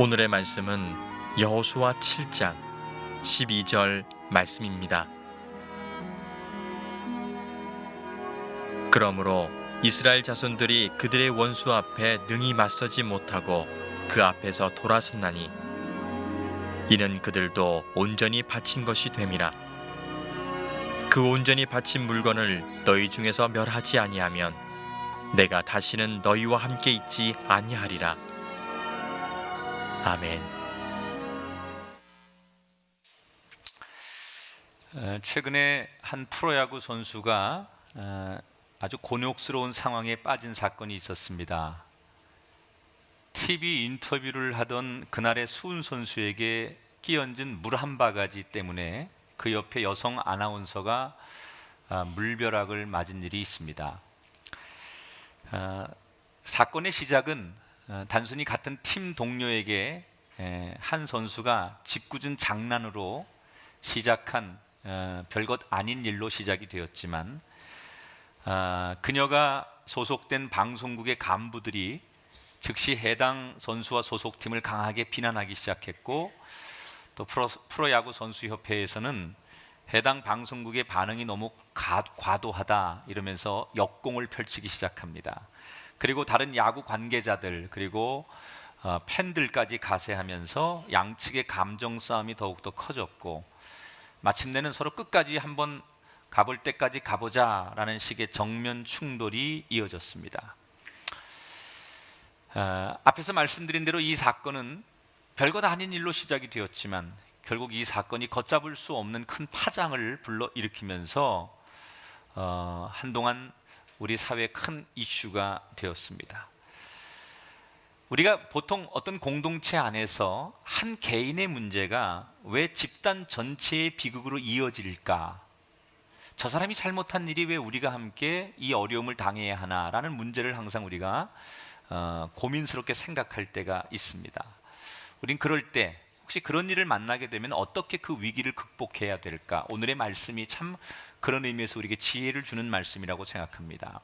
오늘의 말씀은 여호수아 7장 12절 말씀입니다. 그러므로 이스라엘 자손들이 그들의 원수 앞에 능히 맞서지 못하고 그 앞에서 돌아섰나니 이는 그들도 온전히 바친 것이 됨이라. 그 온전히 바친 물건을 너희 중에서 멸하지 아니하면 내가 다시는 너희와 함께 있지 아니하리라. 아멘. 최근에 한 프로야구 선수가 아주 곤욕스러운 상황에 빠진 사건이 있었습니다. TV 인터뷰를 하던 그날의 수훈 선수에게 끼얹은 물 한 바가지 때문에 그 옆에 여성 아나운서가 물벼락을 맞은 일이 있습니다. 사건의 시작은 단순히 같은 팀 동료에게 한 선수가 짓궂은 장난으로 시작한 별것 아닌 일로 시작이 되었지만 그녀가 소속된 방송국의 간부들이 즉시 해당 선수와 소속팀을 강하게 비난하기 시작했고, 또 프로야구 선수협회에서는 해당 방송국의 반응이 너무 과도하다 이러면서 역공을 펼치기 시작합니다. 그리고 다른 야구 관계자들 그리고 팬들까지 가세하면서 양측의 감정 싸움이 더욱더 커졌고, 마침내는 서로 끝까지 한번 가볼 때까지 가보자라는 식의 정면 충돌이 이어졌습니다. 앞에서 말씀드린 대로 이 사건은 별것 아닌 일로 시작이 되었지만 결국 이 사건이 걷잡을 수 없는 큰 파장을 불러일으키면서 한동안 우리 사회에 큰 이슈가 되었습니다. 우리가 보통 어떤 공동체 안에서 한 개인의 문제가 왜 집단 전체의 비극으로 이어질까? 저 사람이 잘못한 일이 왜 우리가 함께 이 어려움을 당해야 하나라는 문제를 항상 우리가 고민스럽게 생각할 때가 있습니다. 우린 그럴 때 혹시 그런 일을 만나게 되면 어떻게 그 위기를 극복해야 될까? 오늘의 말씀이 참 그런 의미에서 우리에게 지혜를 주는 말씀이라고 생각합니다.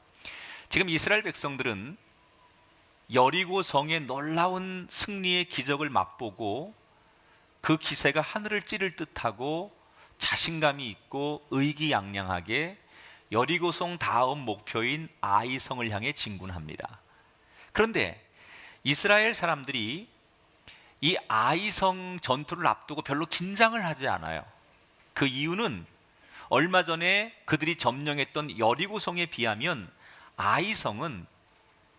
지금 이스라엘 백성들은 여리고 성의 놀라운 승리의 기적을 맛보고 그 기세가 하늘을 찌를 듯하고 자신감이 있고 의기양양하게 여리고성 다음 목표인 아이성을 향해 진군합니다. 그런데 이스라엘 사람들이 이 아이성 전투를 앞두고 별로 긴장을 하지 않아요. 그 이유는 얼마 전에 그들이 점령했던 여리고성에 비하면 아이성은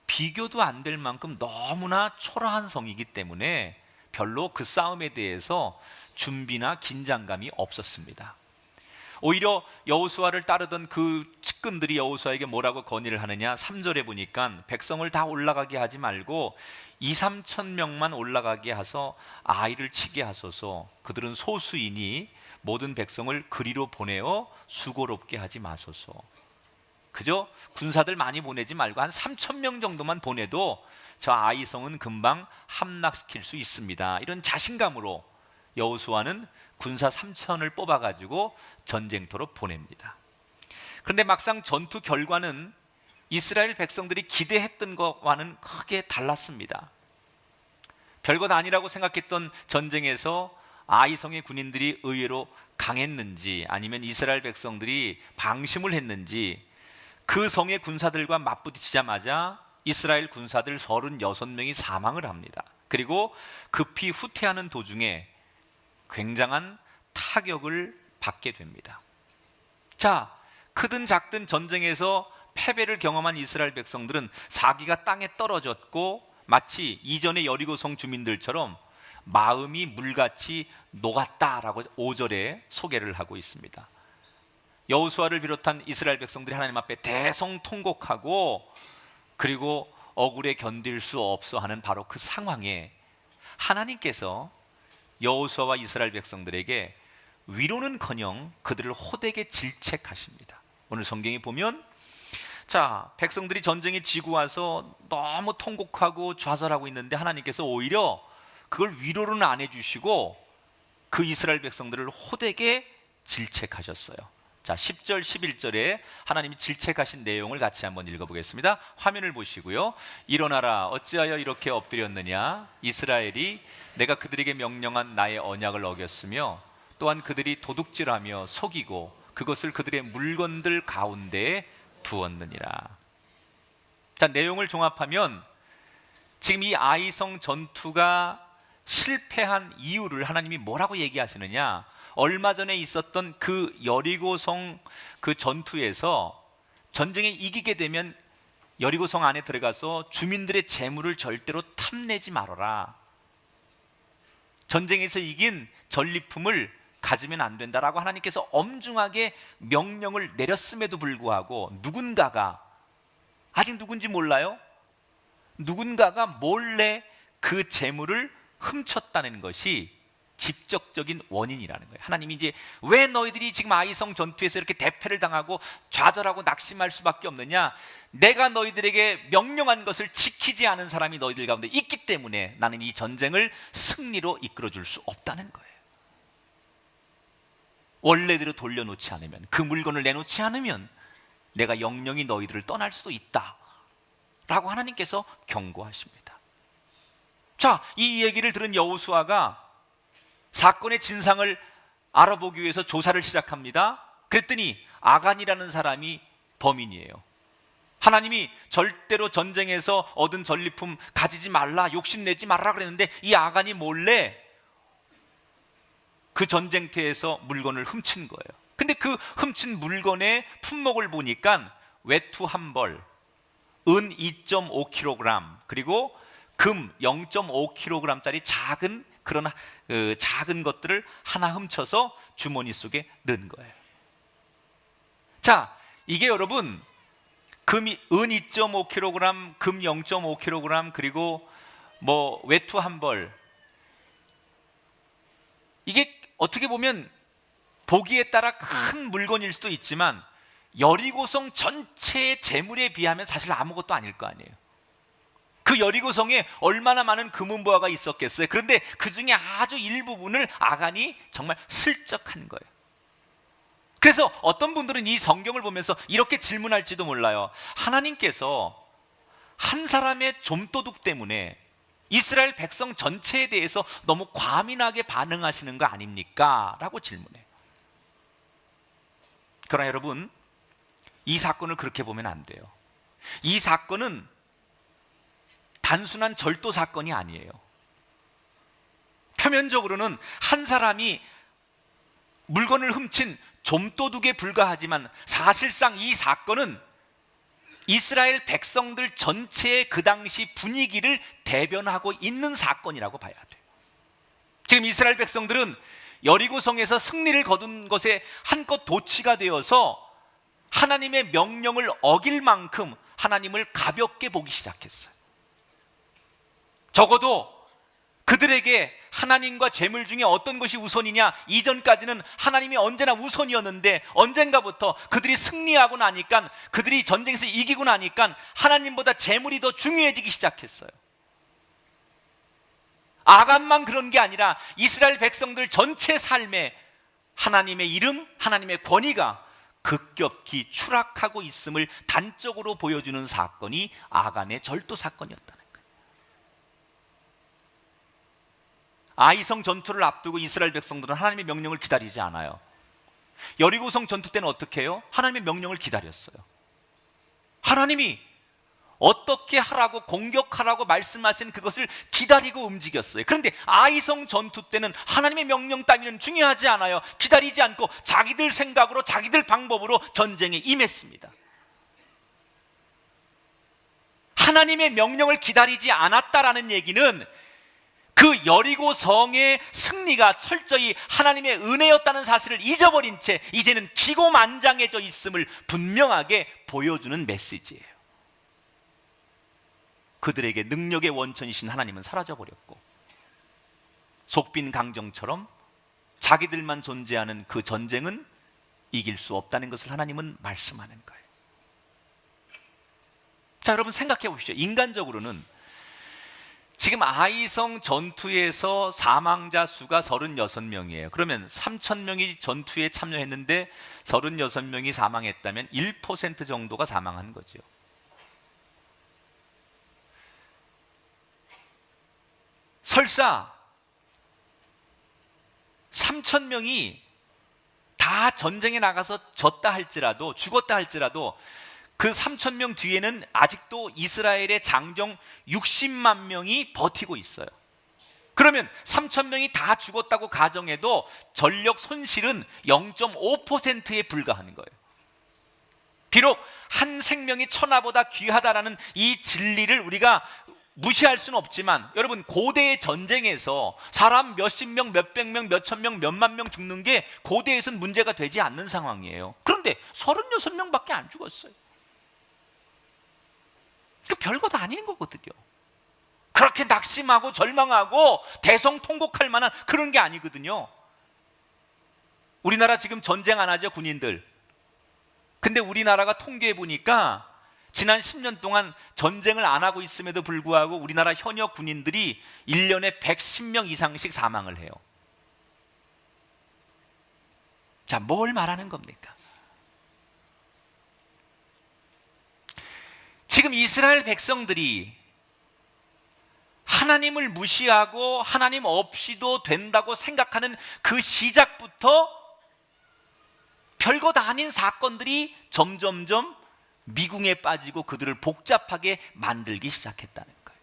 비교도 안 될 만큼 너무나 초라한 성이기 때문에 별로 그 싸움에 대해서 준비나 긴장감이 없었습니다. 오히려 여호수아를 따르던 그 측근들이 여호수아에게 뭐라고 건의를 하느냐, 3절에 보니까 백성을 다 올라가게 하지 말고 2-3천 명만 올라가게 하소 아이를 치게 하소서. 그들은 소수이니 모든 백성을 그리로 보내어 수고롭게 하지 마소서. 그저 군사들 많이 보내지 말고 한 3천 명 정도만 보내도 저 아이성은 금방 함락시킬 수 있습니다. 이런 자신감으로 여호수아는 군사 3천을 뽑아가지고 전쟁터로 보냅니다. 그런데 막상 전투 결과는 이스라엘 백성들이 기대했던 것과는 크게 달랐습니다. 별것 아니라고 생각했던 전쟁에서 아이성의 군인들이 의외로 강했는지 아니면 이스라엘 백성들이 방심을 했는지 그 성의 군사들과 맞부딪히자마자 이스라엘 군사들 36명이 사망을 합니다. 그리고 급히 후퇴하는 도중에 굉장한 타격을 받게 됩니다. 자, 크든 작든 전쟁에서 패배를 경험한 이스라엘 백성들은 사기가 땅에 떨어졌고 마치 이전의 여리고성 주민들처럼 마음이 물같이 녹았다라고 5절에 소개를 하고 있습니다. 여호수아를 비롯한 이스라엘 백성들이 하나님 앞에 대성통곡하고 그리고 억울해 견딜 수 없어 하는 바로 그 상황에 하나님께서 여호수아와 이스라엘 백성들에게 위로는커녕 그들을 호되게 질책하십니다. 오늘 성경에 보면 자, 백성들이 전쟁에 지고 와서 너무 통곡하고 좌절하고 있는데 하나님께서 오히려 그걸 위로는 안 해주시고 그 이스라엘 백성들을 호되게 질책하셨어요. 자, 10절, 11절에 하나님이 질책하신 내용을 같이 한번 읽어보겠습니다. 화면을 보시고요. 일어나라, 어찌하여 이렇게 엎드렸느냐? 이스라엘이 내가 그들에게 명령한 나의 언약을 어겼으며 또한 그들이 도둑질하며 속이고 그것을 그들의 물건들 가운데에 두었느니라. 자, 내용을 종합하면 지금 이 아이성 전투가 실패한 이유를 하나님이 뭐라고 얘기하시느냐? 얼마 전에 있었던 그 여리고성 그 전투에서 전쟁에 이기게 되면 여리고성 안에 들어가서 주민들의 재물을 절대로 탐내지 말아라. 전쟁에서 이긴 전리품을 가지면 안 된다라고 하나님께서 엄중하게 명령을 내렸음에도 불구하고 누군가가, 아직 누군지 몰라요, 누군가가 몰래 그 재물을 훔쳤다는 것이 직접적인 원인이라는 거예요. 하나님이 이제 왜 너희들이 지금 아이성 전투에서 이렇게 대패를 당하고 좌절하고 낙심할 수밖에 없느냐? 내가 너희들에게 명령한 것을 지키지 않은 사람이 너희들 가운데 있기 때문에 나는 이 전쟁을 승리로 이끌어줄 수 없다는 거예요. 원래대로 돌려놓지 않으면, 그 물건을 내놓지 않으면 내가 영영이 너희들을 떠날 수도 있다 라고 하나님께서 경고하십니다. 자, 이 얘기를 들은 여호수아가 사건의 진상을 알아보기 위해서 조사를 시작합니다. 그랬더니 아간이라는 사람이 범인이에요. 하나님이 절대로 전쟁에서 얻은 전리품 가지지 말라, 욕심내지 말라 그랬는데 이 아간이 몰래 그 전쟁터에서 물건을 훔친 거예요. 근데 그 훔친 물건의 품목을 보니까 외투 한 벌, 은 2.5kg, 그리고 금 0.5kg짜리 작은 그런 작은 것들을 하나 훔쳐서 주머니 속에 넣은 거예요. 자, 이게 여러분 금이 은 2.5kg, 금 0.5kg, 그리고 뭐 외투 한 벌, 이게 어떻게 보면 보기에 따라 큰 물건일 수도 있지만 여리고성 전체의 재물에 비하면 사실 아무것도 아닐 거 아니에요. 그 여리고성에 얼마나 많은 금은보화가 있었겠어요. 그런데 그 중에 아주 일부분을 아간이 정말 슬쩍 한 거예요. 그래서 어떤 분들은 이 성경을 보면서 이렇게 질문할지도 몰라요. 하나님께서 한 사람의 좀도둑 때문에 이스라엘 백성 전체에 대해서 너무 과민하게 반응하시는 거 아닙니까? 라고 질문해요. 그러나 여러분, 이 사건을 그렇게 보면 안 돼요. 이 사건은 단순한 절도 사건이 아니에요. 표면적으로는 한 사람이 물건을 훔친 좀도둑에 불과하지만 사실상 이 사건은 이스라엘 백성들 전체의 그 당시 분위기를 대변하고 있는 사건이라고 봐야 돼요. 지금 이스라엘 백성들은 여리고성에서 승리를 거둔 것에 한껏 도취가 되어서 하나님의 명령을 어길 만큼 하나님을 가볍게 보기 시작했어요. 적어도 그들에게 하나님과 재물 중에 어떤 것이 우선이냐, 이전까지는 하나님이 언제나 우선이었는데 언젠가부터 그들이 승리하고 나니까, 그들이 전쟁에서 이기고 나니까 하나님보다 재물이 더 중요해지기 시작했어요. 아간만 그런 게 아니라 이스라엘 백성들 전체 삶에 하나님의 이름, 하나님의 권위가 급격히 추락하고 있음을 단적으로 보여주는 사건이 아간의 절도 사건이었다는 거예요. 아이성 전투를 앞두고 이스라엘 백성들은 하나님의 명령을 기다리지 않아요. 여리고성 전투 때는 어떻게 해요? 하나님의 명령을 기다렸어요. 하나님이 어떻게 하라고, 공격하라고 말씀하신 그것을 기다리고 움직였어요. 그런데 아이성 전투 때는 하나님의 명령 따위는 중요하지 않아요. 기다리지 않고 자기들 생각으로, 자기들 방법으로 전쟁에 임했습니다. 하나님의 명령을 기다리지 않았다라는 얘기는 그 여리고 성의 승리가 철저히 하나님의 은혜였다는 사실을 잊어버린 채 이제는 기고만장해져 있음을 분명하게 보여주는 메시지예요. 그들에게 능력의 원천이신 하나님은 사라져버렸고, 속빈 강정처럼 자기들만 존재하는 그 전쟁은 이길 수 없다는 것을 하나님은 말씀하는 거예요. 자, 여러분 생각해 보십시오. 인간적으로는 지금 아이성 전투에서 사망자 수가 36명이에요. 그러면 3,000명이 전투에 참여했는데 36명이 사망했다면 1% 정도가 사망한 거죠. 설사 3,000명이 다 전쟁에 나가서 졌다 할지라도, 죽었다 할지라도 그 3,000명 뒤에는 아직도 이스라엘의 장정 60만 명이 버티고 있어요. 그러면 3,000명이 다 죽었다고 가정해도 전력 손실은 0.5%에 불과하는 거예요. 비록 한 생명이 천하보다 귀하다라는 이 진리를 우리가 무시할 수는 없지만, 여러분, 고대의 전쟁에서 사람 몇십 명, 몇백 명, 몇천 명, 몇만 명 죽는 게 고대에서는 문제가 되지 않는 상황이에요. 그런데 36명밖에 안 죽었어요. 그 별것 아닌 거거든요. 그렇게 낙심하고 절망하고 대성통곡할 만한 그런 게 아니거든요. 우리나라 지금 전쟁 안 하죠, 군인들. 근데 우리나라가 통계해 보니까 지난 10년 동안 전쟁을 안 하고 있음에도 불구하고 우리나라 현역 군인들이 1년에 110명 이상씩 사망을 해요. 자, 뭘 말하는 겁니까? 지금 이스라엘 백성들이 하나님을 무시하고 하나님 없이도 된다고 생각하는 그 시작부터 별것 아닌 사건들이 점점점 미궁에 빠지고 그들을 복잡하게 만들기 시작했다는 거예요.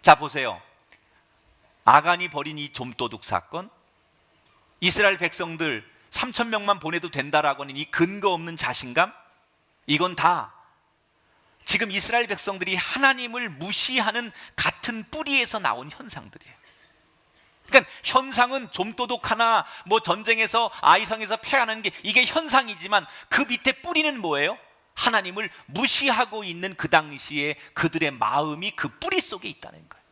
자, 보세요. 아간이 벌인 이 좀도둑 사건, 이스라엘 백성들 3,000명만 보내도 된다라고 하는 이 근거 없는 자신감, 이건 다 지금 이스라엘 백성들이 하나님을 무시하는 같은 뿌리에서 나온 현상들이에요. 그러니까 현상은 좀도둑 하나, 뭐 전쟁에서 아이성에서 패하는 게 이게 현상이지만 그 밑에 뿌리는 뭐예요? 하나님을 무시하고 있는 그 당시에 그들의 마음이 그 뿌리 속에 있다는 거예요.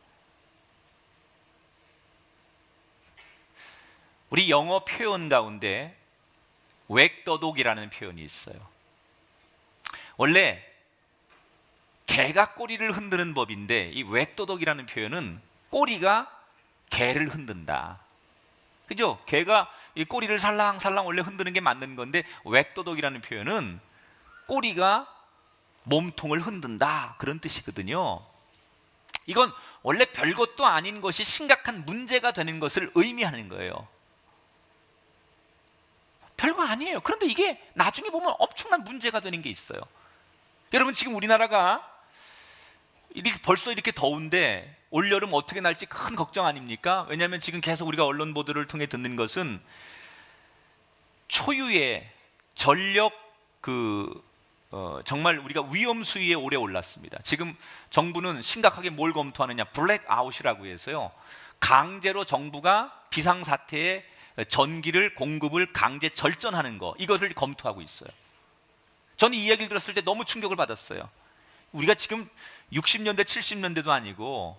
우리 영어 표현 가운데 웩도독이라는 표현이 있어요. 원래 개가 꼬리를 흔드는 법인데 이 웩도독이라는 표현은 꼬리가 개를 흔든다. 그죠? 개가 이 꼬리를 살랑살랑 원래 흔드는 게 맞는 건데 웩도독이라는 표현은 꼬리가 몸통을 흔든다, 그런 뜻이거든요. 이건 원래 별것도 아닌 것이 심각한 문제가 되는 것을 의미하는 거예요. 별거 아니에요. 그런데 이게 나중에 보면 엄청난 문제가 되는 게 있어요. 여러분, 지금 우리나라가 벌써 이렇게 더운데 올여름 어떻게 날지 큰 걱정 아닙니까? 왜냐하면 지금 계속 우리가 언론 보도를 통해 듣는 것은 초유의 전력 정말 우리가 위험 수위에 오래 올랐습니다. 지금 정부는 심각하게 뭘 검토하느냐, 블랙아웃이라고 해서요, 강제로 정부가 비상사태에 전기를 공급을 강제 절전하는 거, 이것을 검토하고 있어요. 저는 이 얘기를 들었을 때 너무 충격을 받았어요. 우리가 지금 60년대 70년대도 아니고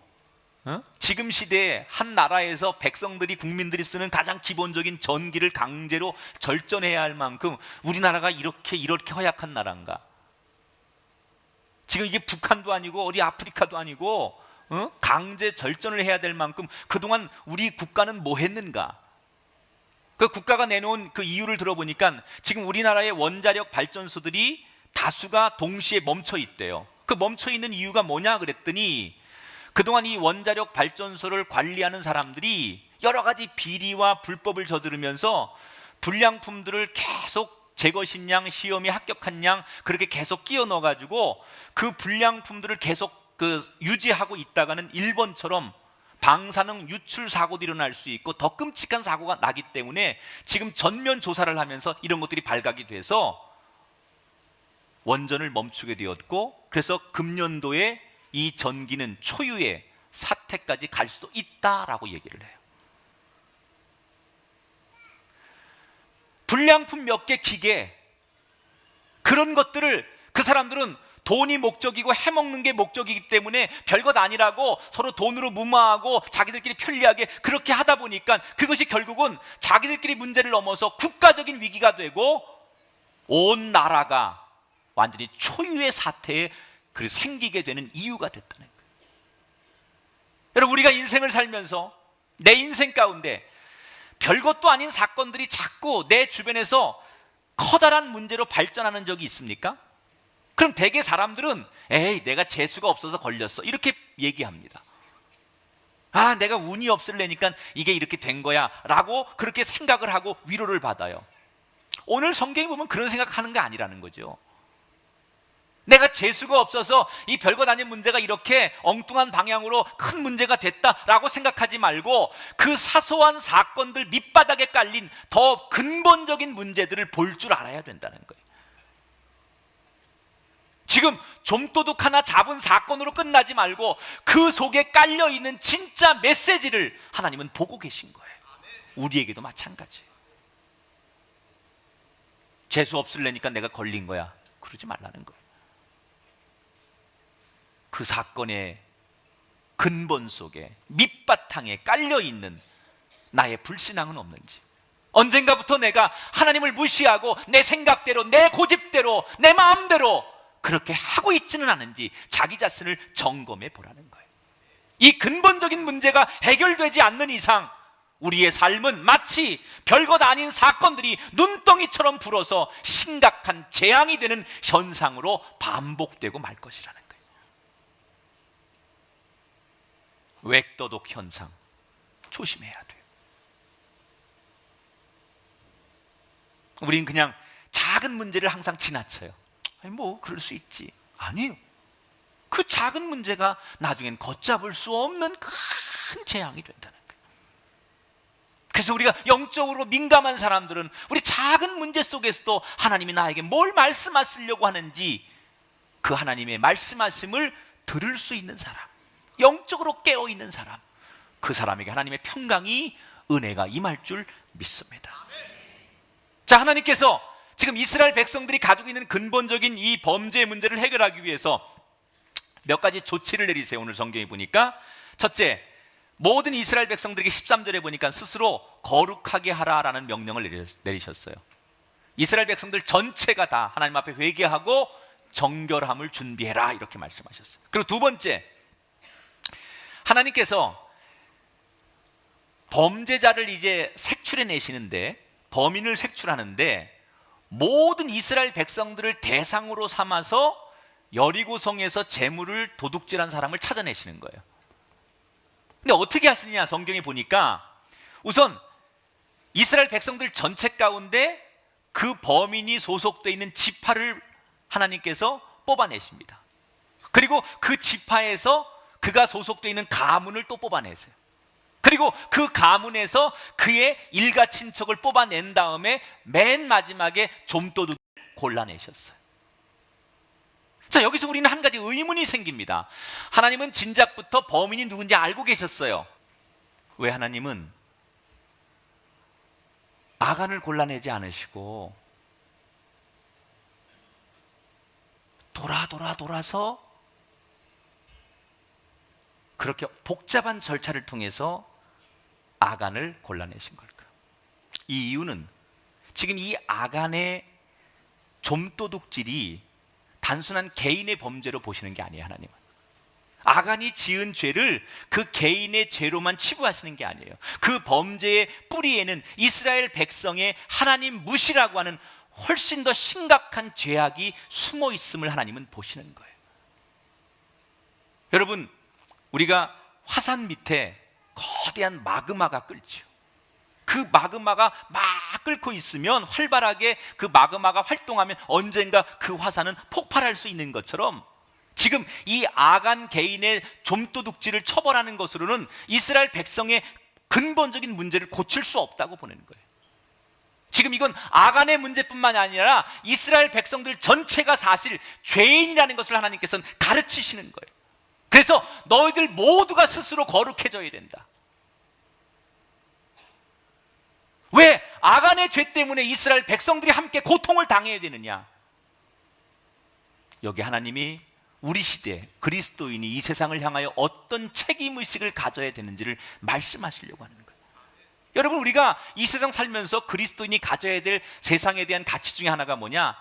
지금 시대에 한 나라에서 백성들이, 국민들이 쓰는 가장 기본적인 전기를 강제로 절전해야 할 만큼 우리나라가 이렇게 허약한 나라인가? 지금 이게 북한도 아니고 어디 아프리카도 아니고 강제 절전을 해야 될 만큼 그동안 우리 국가는 뭐 했는가? 그 국가가 내놓은 그 이유를 들어보니까 지금 우리나라의 원자력 발전소들이 다수가 동시에 멈춰 있대요. 그 멈춰 있는 이유가 뭐냐 그랬더니 그동안 이 원자력 발전소를 관리하는 사람들이 여러 가지 비리와 불법을 저지르면서 불량품들을 계속 제 것인 양, 시험에 합격한 양 그렇게 계속 끼워 넣어가지고 그 불량품들을 계속 유지하고 있다가는 일본처럼 방사능 유출 사고도 일어날 수 있고 더 끔찍한 사고가 나기 때문에 지금 전면 조사를 하면서 이런 것들이 발각이 돼서 원전을 멈추게 되었고, 그래서 금년도에 이 전기는 초유의 사태까지 갈 수도 있다라고 얘기를 해요. 불량품 몇 개, 기계, 그런 것들을 그 사람들은 돈이 목적이고 해먹는 게 목적이기 때문에 별것 아니라고 서로 돈으로 무마하고 자기들끼리 편리하게 그렇게 하다 보니까 그것이 결국은 자기들끼리 문제를 넘어서 국가적인 위기가 되고 온 나라가 완전히 초유의 사태에 생기게 되는 이유가 됐다는 거예요. 여러분, 우리가 인생을 살면서 내 인생 가운데 별것도 아닌 사건들이 자꾸 내 주변에서 커다란 문제로 발전하는 적이 있습니까? 그럼 대개 사람들은 에이, 내가 재수가 없어서 걸렸어, 이렇게 얘기합니다. 아, 내가 운이 없을래니까 이게 이렇게 된 거야 라고 그렇게 생각을 하고 위로를 받아요. 오늘 성경에 보면 그런 생각하는 게 아니라는 거죠. 내가 재수가 없어서 이 별것 아닌 문제가 이렇게 엉뚱한 방향으로 큰 문제가 됐다라고 생각하지 말고 그 사소한 사건들 밑바닥에 깔린 더 근본적인 문제들을 볼 줄 알아야 된다는 거예요. 지금 좀도둑 하나 잡은 사건으로 끝나지 말고 그 속에 깔려있는 진짜 메시지를 하나님은 보고 계신 거예요. 우리에게도 마찬가지예요. 재수 없을래니까 내가 걸린 거야, 그러지 말라는 거예요. 그 사건의 근본 속에 밑바탕에 깔려있는 나의 불신앙은 없는지, 언젠가부터 내가 하나님을 무시하고 내 생각대로, 내 고집대로, 내 마음대로 그렇게 하고 있지는 않은지 자기 자신을 점검해 보라는 거예요. 이 근본적인 문제가 해결되지 않는 이상 우리의 삶은 마치 별것 아닌 사건들이 눈덩이처럼 불어서 심각한 재앙이 되는 현상으로 반복되고 말 것이라는 거예요. 웩도독 현상 조심해야 돼요. 우리는 그냥 작은 문제를 항상 지나쳐요. 아니, 뭐 그럴 수 있지. 아니에요. 그 작은 문제가 나중엔 걷잡을 수 없는 큰 재앙이 된다는 거예요. 그래서 우리가 영적으로 민감한 사람들은 우리 작은 문제 속에서도 하나님이 나에게 뭘 말씀하시려고 하는지 그 하나님의 말씀하심을 들을 수 있는 사람, 영적으로 깨어있는 사람, 그 사람에게 하나님의 평강이, 은혜가 임할 줄 믿습니다. 자, 하나님께서 지금 이스라엘 백성들이 가지고 있는 근본적인 이 범죄의 문제를 해결하기 위해서 몇 가지 조치를 내리세요. 오늘 성경에 보니까 첫째, 모든 이스라엘 백성들에게 13절에 보니까 스스로 거룩하게 하라라는 명령을 내리셨어요. 이스라엘 백성들 전체가 다 하나님 앞에 회개하고 정결함을 준비해라, 이렇게 말씀하셨어요. 그리고 두 번째, 하나님께서 범죄자를 이제 색출해 내시는데, 범인을 색출하는데 모든 이스라엘 백성들을 대상으로 삼아서 여리고성에서 재물을 도둑질한 사람을 찾아내시는 거예요. 근데 어떻게 하시느냐, 성경에 보니까 우선 이스라엘 백성들 전체 가운데 그 범인이 소속되어 있는 지파를 하나님께서 뽑아내십니다. 그리고 그 지파에서 그가 소속되어 있는 가문을 또 뽑아내세요. 그리고 그 가문에서 그의 일가 친척을 뽑아낸 다음에 맨 마지막에 좀도둑을 골라내셨어요. 자, 여기서 우리는 한 가지 의문이 생깁니다. 하나님은 진작부터 범인이 누군지 알고 계셨어요. 왜 하나님은 아간을 골라내지 않으시고 돌아서 그렇게 복잡한 절차를 통해서 아간을 골라내신 걸까요? 이 이유는 지금 이 아간의 좀도둑질이 단순한 개인의 범죄로 보시는 게 아니에요. 하나님은 아간이 지은 죄를 그 개인의 죄로만 치부하시는 게 아니에요. 그 범죄의 뿌리에는 이스라엘 백성의 하나님 무시라고 하는 훨씬 더 심각한 죄악이 숨어 있음을 하나님은 보시는 거예요. 여러분, 우리가 화산 밑에 거대한 마그마가 끓죠. 그 마그마가 막 끓고 있으면, 활발하게 그 마그마가 활동하면 언젠가 그 화산은 폭발할 수 있는 것처럼 지금 이 아간 개인의 좀도둑질을 처벌하는 것으로는 이스라엘 백성의 근본적인 문제를 고칠 수 없다고 보는 거예요. 지금 이건 아간의 문제뿐만 아니라 이스라엘 백성들 전체가 사실 죄인이라는 것을 하나님께서는 가르치시는 거예요. 그래서 너희들 모두가 스스로 거룩해져야 된다. 왜 아간의 죄 때문에 이스라엘 백성들이 함께 고통을 당해야 되느냐? 여기 하나님이 우리 시대 그리스도인이 이 세상을 향하여 어떤 책임의식을 가져야 되는지를 말씀하시려고 하는 거예요. 여러분, 우리가 이 세상 살면서 그리스도인이 가져야 될 세상에 대한 가치 중에 하나가 뭐냐?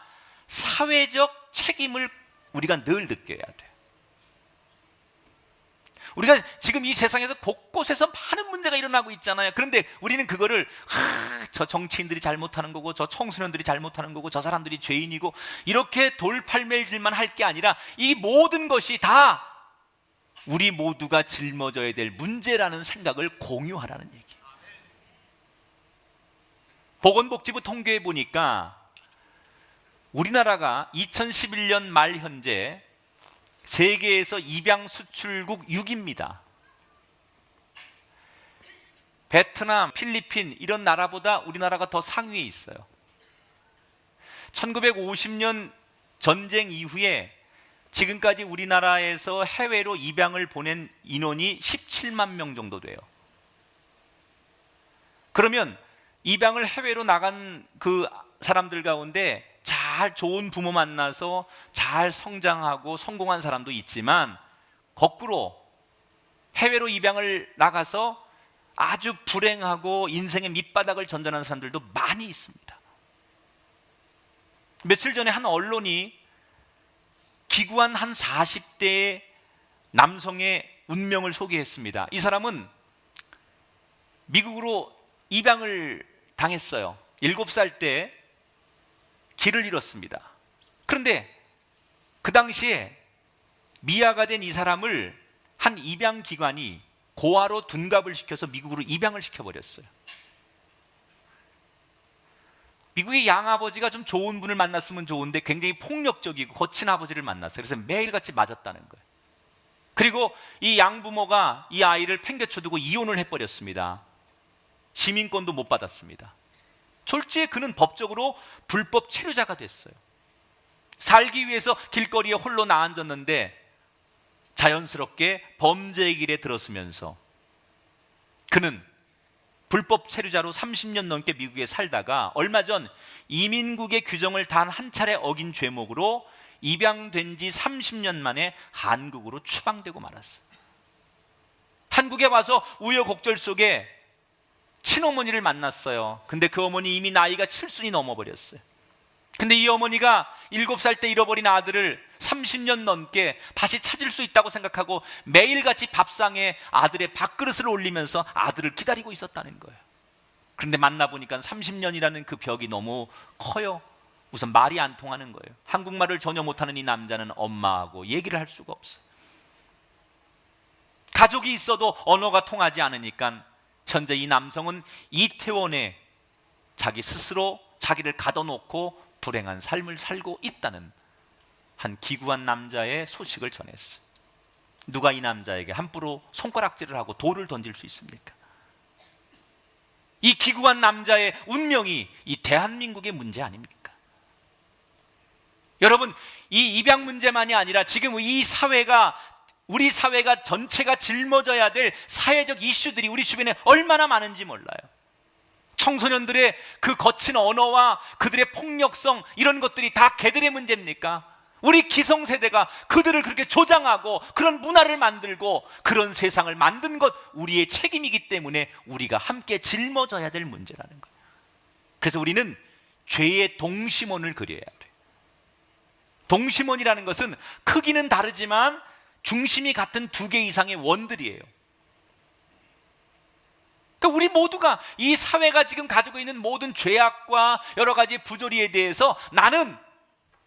사회적 책임을 우리가 늘 느껴야 돼요. 우리가 지금 이 세상에서 곳곳에서 많은 문제가 일어나고 있잖아요. 그런데 우리는 그거를 저 정치인들이 잘못하는 거고, 저 청소년들이 잘못하는 거고, 저 사람들이 죄인이고, 이렇게 돌팔매질만 할 게 아니라 이 모든 것이 다 우리 모두가 짊어져야 될 문제라는 생각을 공유하라는 얘기예요. 보건복지부 통계에 보니까 우리나라가 2011년 말 현재 세계에서 입양 수출국 6위입니다. 베트남, 필리핀 이런 나라보다 우리나라가 더 상위에 있어요. 1950년 전쟁 이후에 지금까지 우리나라에서 해외로 입양을 보낸 인원이 17만 명 정도 돼요. 그러면 입양을 해외로 나간 그 사람들 가운데 잘 좋은 부모 만나서 잘 성장하고 성공한 사람도 있지만, 거꾸로 해외로 입양을 나가서 아주 불행하고 인생의 밑바닥을 전전한 사람들도 많이 있습니다. 며칠 전에 한 언론이 기구한 한 40대의 남성의 운명을 소개했습니다. 이 사람은 미국으로 입양을 당했어요. 7살 때 길을 잃었습니다. 그런데 그 당시에 미아가 된 이 사람을 한 입양기관이 고아로 둔갑을 시켜서 미국으로 입양을 시켜버렸어요. 미국의 양아버지가 좀 좋은 분을 만났으면 좋은데 굉장히 폭력적이고 거친 아버지를 만났어요. 그래서 매일같이 맞았다는 거예요. 그리고 이 양부모가 이 아이를 팽개쳐두고 이혼을 해버렸습니다. 시민권도 못 받았습니다. 졸지에 그는 법적으로 불법 체류자가 됐어요. 살기 위해서 길거리에 홀로 나앉았는데 자연스럽게 범죄의 길에 들어서면서 그는 불법 체류자로 30년 넘게 미국에 살다가 얼마 전 이민국의 규정을 단 한 차례 어긴 죄목으로 입양된 지 30년 만에 한국으로 추방되고 말았어요. 한국에 와서 우여곡절 속에 친어머니를 만났어요. 근데 그 어머니 이미 나이가 7순이 넘어버렸어요. 근데 이 어머니가 7살 때 잃어버린 아들을 30년 넘게 다시 찾을 수 있다고 생각하고 매일같이 밥상에 아들의 밥그릇을 올리면서 아들을 기다리고 있었다는 거예요. 그런데 만나보니까 30년이라는 그 벽이 너무 커요. 우선 말이 안 통하는 거예요. 한국말을 전혀 못하는 이 남자는 엄마하고 얘기를 할 수가 없어요. 가족이 있어도 언어가 통하지 않으니까 현재 이 남성은 이태원에 자기 스스로 자기를 가둬놓고 불행한 삶을 살고 있다는 한 기구한 남자의 소식을 전했어요. 누가 이 남자에게 함부로 손가락질을 하고 돌을 던질 수 있습니까? 이 기구한 남자의 운명이 이 대한민국의 문제 아닙니까? 여러분, 이 입양 문제만이 아니라 지금 이 사회가, 우리 사회가 전체가 짊어져야 될 사회적 이슈들이 우리 주변에 얼마나 많은지 몰라요. 청소년들의 그 거친 언어와 그들의 폭력성, 이런 것들이 다 걔들의 문제입니까? 우리 기성세대가 그들을 그렇게 조장하고 그런 문화를 만들고 그런 세상을 만든 것 우리의 책임이기 때문에 우리가 함께 짊어져야 될 문제라는 거예요. 그래서 우리는 죄의 동심원을 그려야 돼요. 동심원이라는 것은 크기는 다르지만 중심이 같은 2개 이상의 원들이에요. 그러니까 우리 모두가 이 사회가 지금 가지고 있는 모든 죄악과 여러 가지 부조리에 대해서 나는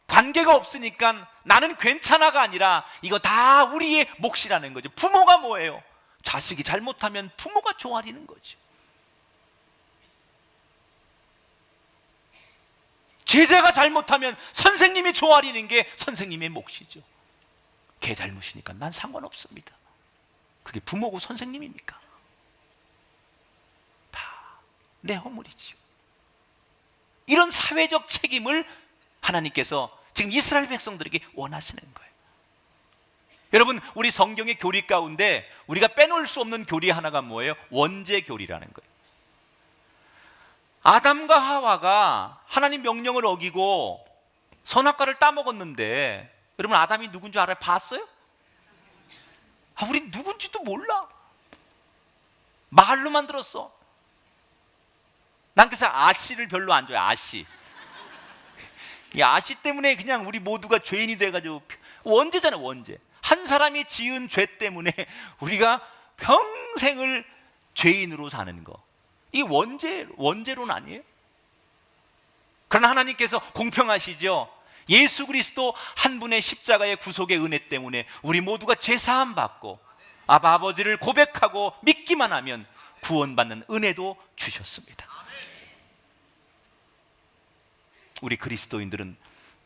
관계가 없으니까 나는 괜찮아가 아니라 이거 다 우리의 몫이라는 거죠. 부모가 뭐예요? 자식이 잘못하면 부모가 조아리는 거죠. 제자가 잘못하면 선생님이 조아리는 게 선생님의 몫이죠. 걔 잘못이니까 난 상관없습니다. 그게 부모고 선생님입니까? 내 허물이지요. 이런 사회적 책임을 하나님께서 지금 이스라엘 백성들에게 원하시는 거예요. 여러분, 우리 성경의 교리 가운데 우리가 빼놓을 수 없는 교리 하나가 뭐예요? 원죄 교리라는 거예요. 아담과 하와가 하나님 명령을 어기고 선악과를 따먹었는데 여러분, 아담이 누군지 알아요? 봤어요? 우린 누군지도 몰라. 말로만 들었어. 난 그래서 아씨를 별로 안 좋아해. 아씨. 이 아씨 때문에 그냥 우리 모두가 죄인이 돼가지고 원죄잖아요. 원죄. 한 사람이 지은 죄 때문에 우리가 평생을 죄인으로 사는 거, 이 원죄론 아니에요? 그러나 하나님께서 공평하시죠. 예수 그리스도 한 분의 십자가의 구속의 은혜 때문에 우리 모두가 죄 사함 받고 아버지를 고백하고 믿기만 하면 구원받는 은혜도 주셨습니다. 우리 그리스도인들은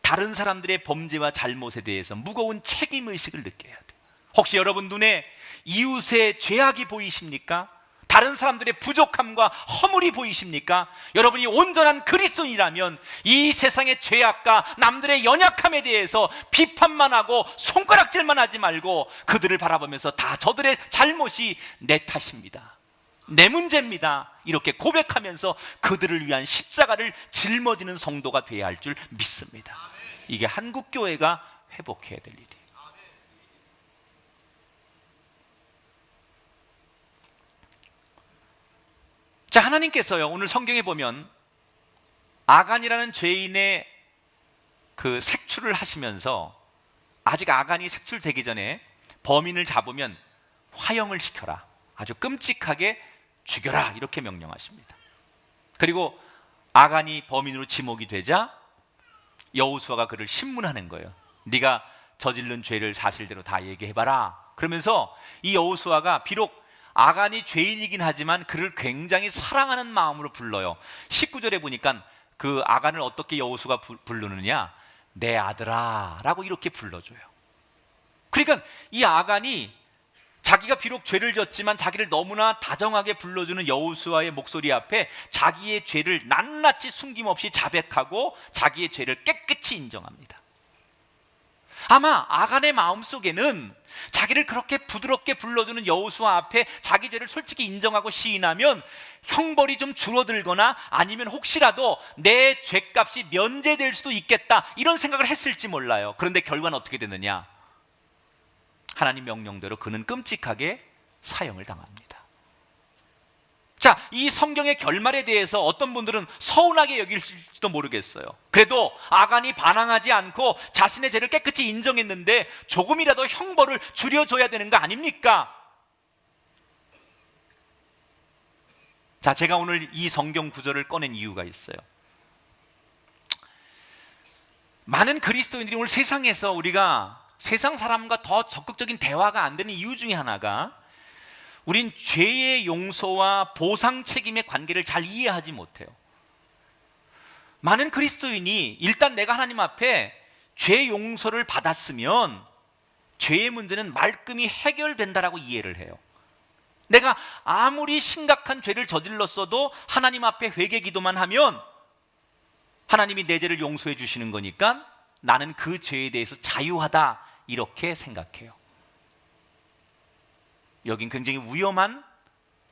다른 사람들의 범죄와 잘못에 대해서 무거운 책임의식을 느껴야 돼요. 혹시 여러분 눈에 이웃의 죄악이 보이십니까? 다른 사람들의 부족함과 허물이 보이십니까? 여러분이 온전한 그리스도인이라면 이 세상의 죄악과 남들의 연약함에 대해서 비판만 하고 손가락질만 하지 말고 그들을 바라보면서 다 저들의 잘못이 내 탓입니다, 내 문제입니다, 이렇게 고백하면서 그들을 위한 십자가를 짊어지는 성도가 되어야 할 줄 믿습니다. 이게 한국교회가 회복해야 될 일이에요. 자, 하나님께서요, 오늘 성경에 보면 아간이라는 죄인의 그 색출을 하시면서 아직 아간이 색출되기 전에 범인을 잡으면 화형을 시켜라, 아주 끔찍하게 죽여라, 이렇게 명령하십니다. 그리고 아간이 범인으로 지목이 되자 여호수아가 그를 신문하는 거예요. 네가 저지른 죄를 사실대로 다 얘기해봐라. 그러면서 이 여호수아가 비록 아간이 죄인이긴 하지만 그를 굉장히 사랑하는 마음으로 불러요. 19절에 보니까 그 아간을 어떻게 여호수아가 부르느냐, 내 아들아 라고 이렇게 불러줘요. 그러니까 이 아간이 자기가 비록 죄를 졌지만 자기를 너무나 다정하게 불러주는 여호수아의 목소리 앞에 자기의 죄를 낱낱이 숨김없이 자백하고 자기의 죄를 깨끗이 인정합니다. 아마 아간의 마음속에는 자기를 그렇게 부드럽게 불러주는 여호수아 앞에 자기 죄를 솔직히 인정하고 시인하면 형벌이 좀 줄어들거나 아니면 혹시라도 내 죄값이 면제될 수도 있겠다, 이런 생각을 했을지 몰라요. 그런데 결과는 어떻게 됐느냐? 하나님 명령대로 그는 끔찍하게 사형을 당합니다. 자, 이 성경의 결말에 대해서 어떤 분들은 서운하게 여길지도 모르겠어요. 그래도 아간이 반항하지 않고 자신의 죄를 깨끗이 인정했는데 조금이라도 형벌을 줄여줘야 되는 거 아닙니까? 자, 제가 오늘 이 성경 구절을 꺼낸 이유가 있어요. 많은 그리스도인들이 오늘 세상에서 우리가 세상 사람과 더 적극적인 대화가 안 되는 이유 중에 하나가 우린 죄의 용서와 보상 책임의 관계를 잘 이해하지 못해요. 많은 그리스도인이 일단 내가 하나님 앞에 죄 용서를 받았으면 죄의 문제는 말끔히 해결된다라고 이해를 해요. 내가 아무리 심각한 죄를 저질렀어도 하나님 앞에 회개 기도만 하면 하나님이 내 죄를 용서해 주시는 거니까 나는 그 죄에 대해서 자유하다, 이렇게 생각해요. 여긴 굉장히 위험한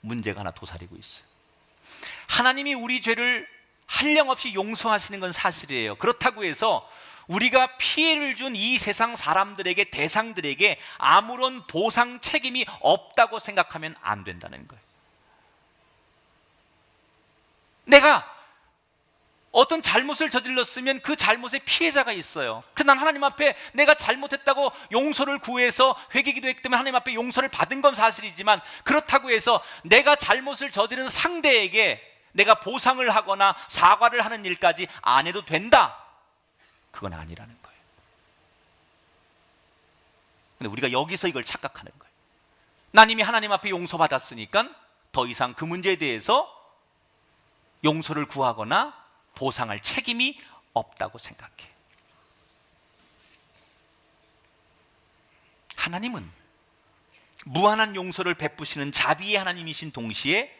문제가 하나 도사리고 있어요. 하나님이 우리 죄를 한량없이 용서하시는 건 사실이에요. 그렇다고 해서 우리가 피해를 준 이 세상 사람들에게, 대상들에게 아무런 보상 책임이 없다고 생각하면 안 된다는 거예요. 내가 어떤 잘못을 저질렀으면 그 잘못의 피해자가 있어요. 그래서 난 하나님 앞에 내가 잘못했다고 용서를 구해서 회개기도했기 때문에 하나님 앞에 용서를 받은 건 사실이지만, 그렇다고 해서 내가 잘못을 저지른 상대에게 내가 보상을 하거나 사과를 하는 일까지 안 해도 된다, 그건 아니라는 거예요. 근데 우리가 여기서 이걸 착각하는 거예요. 난 이미 하나님 앞에 용서받았으니까 더 이상 그 문제에 대해서 용서를 구하거나 보상할 책임이 없다고 생각해. 하나님은 무한한 용서를 베푸시는 자비의 하나님이신 동시에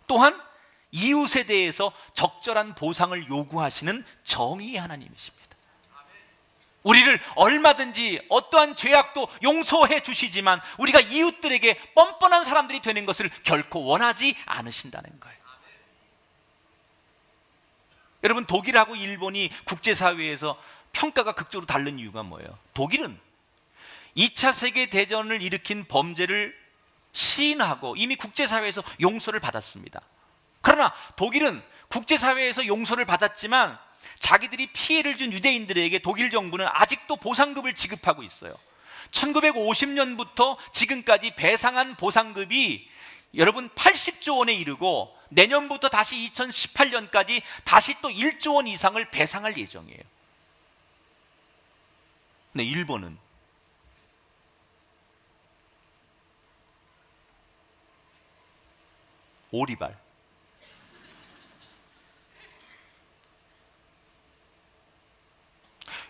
또한 이웃에 대해서 적절한 보상을 요구하시는 정의의 하나님이십니다. 우리를 얼마든지 어떠한 죄악도 용서해 주시지만 우리가 이웃들에게 뻔뻔한 사람들이 되는 것을 결코 원하지 않으신다는 거예요. 여러분, 독일하고 일본이 국제사회에서 평가가 극적으로 다른 이유가 뭐예요? 독일은 2차 세계대전을 일으킨 범죄를 시인하고 이미 국제사회에서 용서를 받았습니다. 그러나 독일은 국제사회에서 용서를 받았지만 자기들이 피해를 준 유대인들에게 독일 정부는 아직도 보상금을 지급하고 있어요. 1950년부터 지금까지 배상한 보상금이 여러분 80조 원에 이르고 내년부터 다시 2018년까지 다시 또 1조 원 이상을 배상할 예정이에요. 근데 일본은 오리발,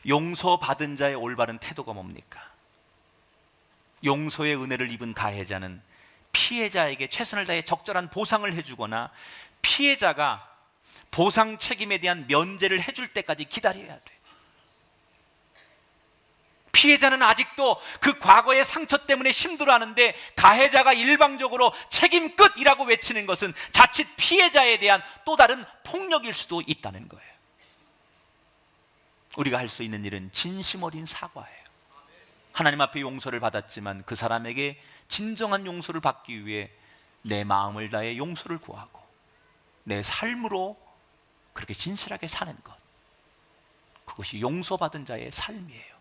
용서받은 자의 올바른 태도가 뭡니까? 용서의 은혜를 입은 가해자는 피해자에게 최선을 다해 적절한 보상을 해주거나 피해자가 보상 책임에 대한 면제를 해줄 때까지 기다려야 돼. 피해자는 아직도 그 과거의 상처 때문에 힘들어하는데 가해자가 일방적으로 책임 끝이라고 외치는 것은 자칫 피해자에 대한 또 다른 폭력일 수도 있다는 거예요. 우리가 할 수 있는 일은 진심 어린 사과예요. 하나님 앞에 용서를 받았지만 그 사람에게 진정한 용서를 받기 위해 내 마음을 다해 용서를 구하고 내 삶으로 그렇게 진실하게 사는 것, 그것이 용서받은 자의 삶이에요.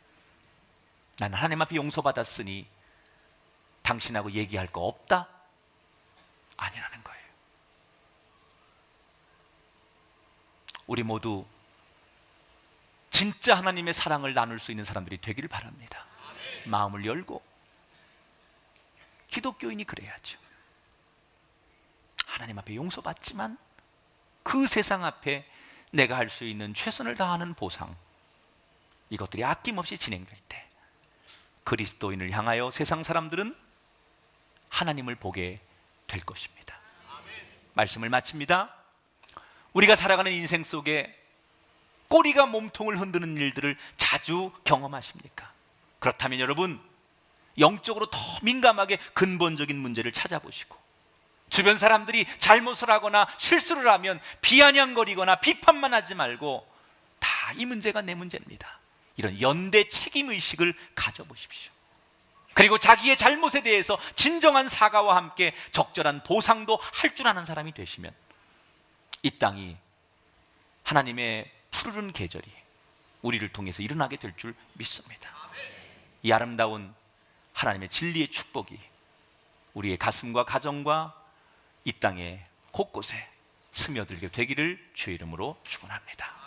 나는 하나님 앞에 용서받았으니 당신하고 얘기할 거 없다? 아니라는 거예요. 우리 모두 진짜 하나님의 사랑을 나눌 수 있는 사람들이 되기를 바랍니다. 마음을 열고. 기독교인이 그래야죠. 하나님 앞에 용서받지만 그 세상 앞에 내가 할 수 있는 최선을 다하는 보상, 이것들이 아낌없이 진행될 때 그리스도인을 향하여 세상 사람들은 하나님을 보게 될 것입니다. 말씀을 마칩니다. 우리가 살아가는 인생 속에 꼬리가 몸통을 흔드는 일들을 자주 경험하십니까? 그렇다면 여러분, 영적으로 더 민감하게 근본적인 문제를 찾아보시고, 주변 사람들이 잘못을 하거나 실수를 하면 비아냥거리거나 비판만 하지 말고 다 이 문제가 내 문제입니다, 이런 연대 책임의식을 가져보십시오. 그리고 자기의 잘못에 대해서 진정한 사과와 함께 적절한 보상도 할 줄 아는 사람이 되시면 이 땅이 하나님의 푸르른 계절이 우리를 통해서 일어나게 될 줄 믿습니다. 이 아름다운 하나님의 진리의 축복이 우리의 가슴과 가정과 이 땅의 곳곳에 스며들게 되기를 주의 이름으로 축원합니다.